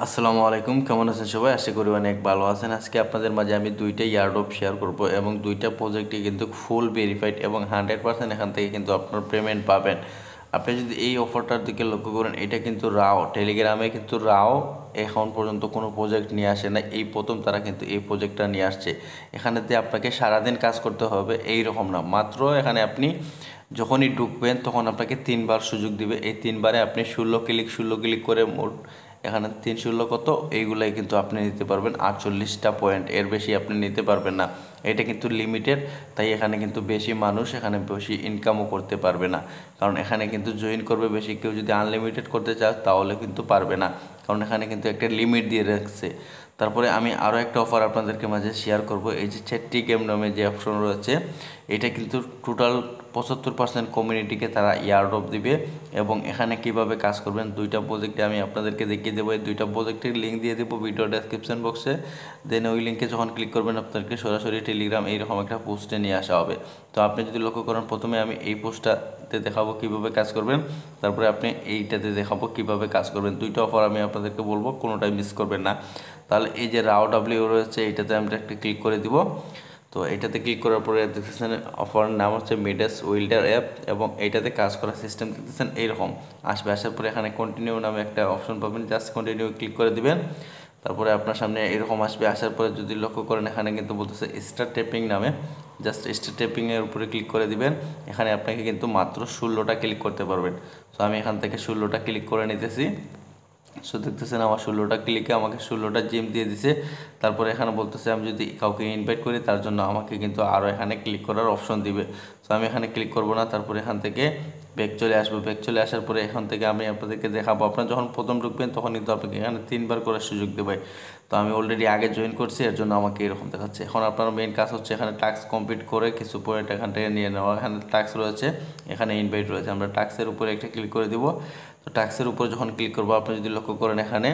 আসসালামু আলাইকুম, কেমন আছেন সবাই? আশা করি অনেক ভালো আছেন। আজকে আপনাদের মাঝে আমি দুইটা ইয়ারড্রপ শেয়ার করব এবং দুইটা প্রজেক্টই কিন্তু ফুল ভেরিফাইড এবং 100% এখান থেকে কিন্তু আপনার পেমেন্ট পাবেন। আপনি যদি এই অফারটার দিকে লক্ষ্য করেন, এটা কিন্তু রাও টেলিগ্রামে কিন্তু রাও এখন পর্যন্ত কোনো প্রজেক্ট নিয়ে আসে না, এই প্রথম তারা কিন্তু এই প্রজেক্টটা নিয়ে আসছে। এখানেতে আপনাকে সারাদিন কাজ করতে হবে এই রকম না, মাত্র এখানে আপনি যখনই ঢুকবেন তখন আপনাকে 3বার সুযোগ দিবে। এই 3বারে আপনি 16 ক্লিক করে মোট এখানে 3 16 কত এইগুলাই কিন্তু আপনি নিতে পারবেন 48টা পয়েন্ট, এর বেশি আপনি নিতে পারবেন না। এটা কিন্তু লিমিটেড, তাই এখানে কিন্তু বেশি মানুষ এখানে বেশি ইনকামও করতে পারবে না, কারণ এখানে কিন্তু জয়েন করবে বেশি। কেউ যদি আনলিমিটেড করতে চায় তাহলে কিন্তু পারবে না, কারণ এখানে কিন্তু একটা লিমিট দিয়ে রাখছে। তারপরে আমি আরও একটা অফার আপনাদেরকে মাঝে শেয়ার করব। এই যে চ্যাটটি গেম নামে যে অপশন রয়েছে, এটা কিন্তু টোটাল 75% কমিউনিটিকে তারা ইয়ারড্রপ দিবে। এবং এখানে কিভাবে কাজ করবেন, দুইটা প্রজেক্টে আমি আপনাদেরকে দেখিয়ে দেবো। এই দুইটা প্রজেক্টের লিঙ্ক দিয়ে দেবো ভিডিও ডেসক্রিপশন বক্সে। দেন ওই লিঙ্কে যখন ক্লিক করবেন আপনাদেরকে সরাসরি টেলিগ্রাম এইরকম একটা পোস্টে নিয়ে আসা হবে। তো আপনি যদি লক্ষ্য করেন, প্রথমে আমি এই পোস্টটাতে দেখাবো কিভাবে কাজ করবেন, তারপরে আপনি এইটাতে দেখাবো কিভাবে কাজ করবেন। দুইটা অফার আমি আপনাদেরকে বলবো, কোনোটাই মিস করবেন না। তাহলে এই যে রাও ডাব্লিউ রয়েছে, এইটাতে আমরা একটা ক্লিক করে দিব। তো এটাতে ক্লিক করার পরে দেখতেছেন অফার নাম হচ্ছে মিডাস উইল্ডার অ্যাপ, এবং এইটাতে কাজ করার সিস্টেম দেখতেছেন এইরকম আসবে। আসার পরে এখানে কন্টিনিউ নামে একটা অপশন পাবেন, জাস্ট কন্টিনিউ ক্লিক করে দিবেন। তারপরে আপনার সামনে এরকম আসবে। আসার পরে যদি লক্ষ্য করেন, এখানে কিন্তু বলতেছে স্টার টেপিং নামে, জাস্ট স্টার টেপিংয়ের উপরে ক্লিক করে দিবেন। এখানে আপনাকে কিন্তু মাত্র 16টা ক্লিক করতে পারবেন। তো আমি এখান থেকে 16টা ক্লিক করে নিতেছি। সো দেখতেছেন আমার 16টা ক্লিকে আমাকে 16টা জিম দিয়ে দিছে। তারপরে এখানে বলতেছে আমি যদি কাউকে ইনভাইট করি তার জন্য আমাকে কিন্তু আরও এখানে ক্লিক করার অপশন দিবে। সো আমি এখানে ক্লিক করব না। তারপরে এখান থেকে ব্যাক চলে আসবো। ব্যাক চলে আসার পরে এখান থেকে আমি আপনাদেরকে দেখাবো, আপনারা যখন প্রথম ঢুকবেন তখন কিন্তু আপনাকে এখানে 3বার করার সুযোগ দেবে। তো আমি অলরেডি আগে জয়েন করছি, এর জন্য আমাকে এরকম দেখাচ্ছে। এখন আপনার মেইন কাজ হচ্ছে এখানে টাস্ক কমপ্লিট করে কিছু পয়েন্ট এখান থেকে নিয়ে নেওয়া। এখানে টাস্ক রয়েছে, এখানে ইনভাইট রয়েছে, আমরা টাস্কের উপরে একটা ক্লিক করে দিব। তো টাস্কের উপর যখন ক্লিক করবো, আপনি যদি লক্ষ্য করেন এখানে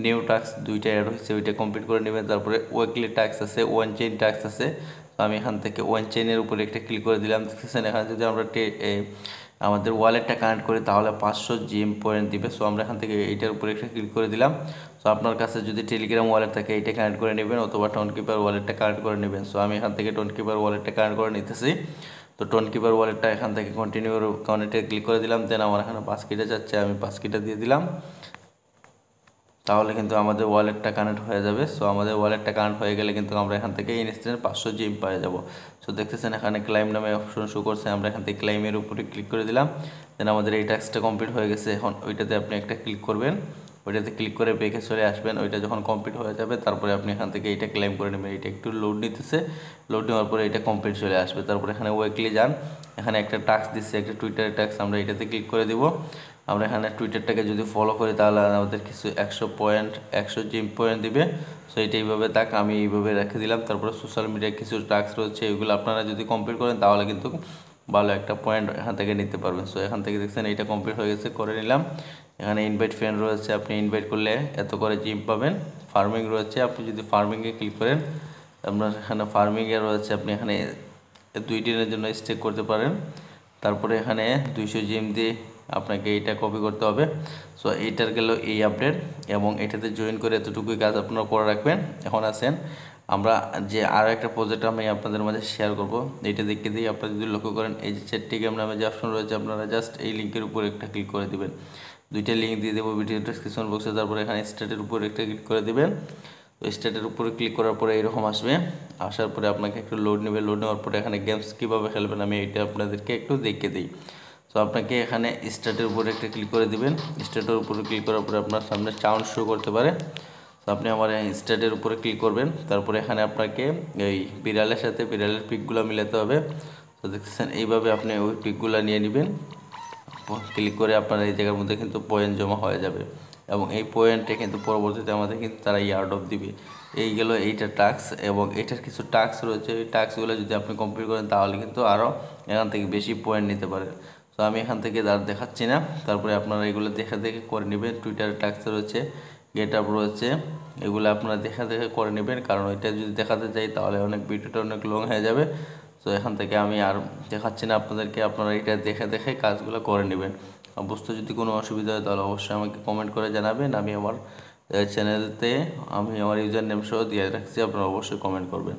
নিউ টাস্ক দুইটা অ্যাড হয়েছে, ওইটা কমপ্লিট করে নেবেন। তারপরে উইকলি টাস্ক আছে, ওয়ান চেইন টাস্ক আছে। তো আমি এখান থেকে ওয়ান চেইনের উপরে একটা ক্লিক করে দিলাম। দেখতেছেন এখানে যদি আমরা আমাদের ওয়ালেটটা কানেক্ট করি তাহলে 500 জিএম পয়েন্ট দিবে। সো আমরা এখান থেকে এইটার উপরে একটা ক্লিক করে দিলাম। সো আপনার কাছে যদি টেলিগ্রাম ওয়ালেট থাকে এইটা কানেক্ট করে নেবেন, অথবা টোন কিপার ওয়ালেটটা কানেক্ট করে নেবেন। সো আমি এখান থেকে টোন কিপার ওয়ালেটটা কানেক্ট করে নিতেছি। তো টোন কিপার ওয়ালেটটা এখান থেকে কন্টিনিউ কানেক্টে ক্লিক করে দিলাম। দেন আমার এখানে পাসকিটা যাচ্ছে, আমি পাসকিটা দিয়ে দিলাম। তাহলে কিন্তু আমাদের ওয়ালেটটা কানেক্ট হয়ে যাবে। সো আমাদের ওয়ালেটটা কানেক্ট হয়ে গেলে কিন্তু আমরা এখান থেকে ইনস্ট্যান্ট 500 জিএম পেয়ে যাব। সো দেখতেছেন এখানে ক্লাইম নামে অপশন শো করছে, আমরা এখান থেকে ক্লাইমের উপরে ক্লিক করে দিলাম। দেন আমাদের এই টাস্কটা কমপ্লিট হয়ে গেছে। এখন ওইটাতে আপনি একটা ক্লিক করবেন, ওইটাতে ক্লিক করে ব্যাকে চলে আসবেন। ওইটা যখন কমপ্লিট হয়ে যাবে তারপরে আপনি এখান থেকে এইটা ক্লেম করে নেবেন। এটা একটু লোড নিতেছে, লোড নেওয়ার পরে এটা কমপ্লিট চলে আসবে। তারপরে এখানে উইকলি যান, এখানে একটা টাস্ক দিচ্ছে, একটা টুইটারের টাস্ক, আমরা এটাতে ক্লিক করে দিব। আমরা এখানে টুইটারটাকে যদি ফলো করি তাহলে আমাদের কিছু 100 জিম পয়েন্ট দিবে। সো এটা এইভাবে থাক, আমি এইভাবে রেখে দিলাম। তারপরে সোশ্যাল মিডিয়ায় কিছু টাস্ক রয়েছে, এগুলো আপনারা যদি কমপ্লিট করেন তাহলে কিন্তু ভালো একটা পয়েন্ট এখান থেকে নিতে পারবেন। সো এখান থেকে দেখছেন এইটা কমপ্লিট হয়ে গেছে, করে নিলাম। এখানে ইনভাইট ফ্রেন্ড রয়েছে, আপনি ইনভাইট করলে এত করে জিম পাবেন। ফার্মিং রয়েছে, আপনি যদি ফার্মিংয়ে ক্লিক করেন, আপনার এখানে ফার্মিংয়ে রয়েছে, আপনি এখানে 2 দিনের জন্য স্টে করতে পারেন। তারপরে এখানে 200 জিম দিয়ে আপনাকে এইটা কপি করতে হবে। সো এইটার গেল এই আপডেট, এবং এটাতে জয়েন করে এতটুকুই কাজ আপনারা করে রাখবেন। এখন আছেন আমরা যে আরও একটা প্রজেক্ট আমি আপনাদের মাঝে শেয়ার করব, এইটা দেখে দিই। আপনারা যদি লক্ষ্য করেন এই যে চ্যাট গেম নামে যে অপশন রয়েছে, আপনারা জাস্ট এই লিঙ্কের উপর একটা ক্লিক করে দিবেন। দুইটা লিঙ্ক দিয়ে দেবো ভিডিও ডেসক্রিপশন বক্সে। তারপরে এখানে স্টার্টের উপর একটা ক্লিক করে দিবেন। তো স্টার্টের উপরে ক্লিক করার পরে এরকম আসবে। আসার পরে আপনাকে একটু লোড নেবে, লোড নেওয়ার পরে এখানে গেমস কীভাবে খেলবেন আমি এটা আপনাদেরকে একটু দেখিয়ে দিই। তো আপনাকে এখানে স্টার্টের উপরে একটা ক্লিক করে দিবেন। স্টার্টের উপরে ক্লিক করার পরে আপনার সামনে সাউন্ড শো করতে পারে। তো আপনি আমার স্টার্টের উপরে ক্লিক করবেন। তারপরে এখানে আপনাকে এই বিড়ালের সাথে বিড়ালের পিকগুলো মিলাতে হবে। তো দেখতেছেন এইভাবে আপনি ওই পিকগুলো নিয়ে নেবেন। ক্লিক করে আপনার এই জায়গার মধ্যে কিন্তু পয়েন্ট জমা হয়ে যাবে, এবং এই পয়েন্টে কিন্তু পরবর্তীতে আমাদের কিন্তু তারা ইয়ারড্রপ দিবে। এই গেল এইটা টাস্ক, এবং এটার কিছু টাস্ক রয়েছে, এই টাস্কগুলো যদি আপনি কমপ্লিট করেন তাহলে কিন্তু আরও এখান থেকে বেশি পয়েন্ট নিতে পারেন। তো আমি এখান থেকে আর দেখাচ্ছি না, তারপরে আপনারা এগুলো দেখে দেখে করে নেবেন। টুইটারে টাস্ক রয়েছে, গেট আপ রয়েছে, এগুলো আপনারা দেখে দেখে করে নেবেন, কারণ এটা যদি দেখাতে যাই তাহলে অনেক ভিডিওটা অনেক লং হয়ে যাবে। তো এখান থেকে আমি আর দেখাচ্ছি না আপনাদেরকে, আপনারা এটা দেখে দেখে কাজগুলো করে নেবেন। বুঝতে যদি কোনো অসুবিধা হয় তাহলে অবশ্যই আমাকে কমেন্ট করে জানাবেন, আমি আমার চ্যানেলতে আমি আমার ইউজার নেম সহ দিয়ে রাখছি, আপনারা অবশ্যই কমেন্ট করবেন।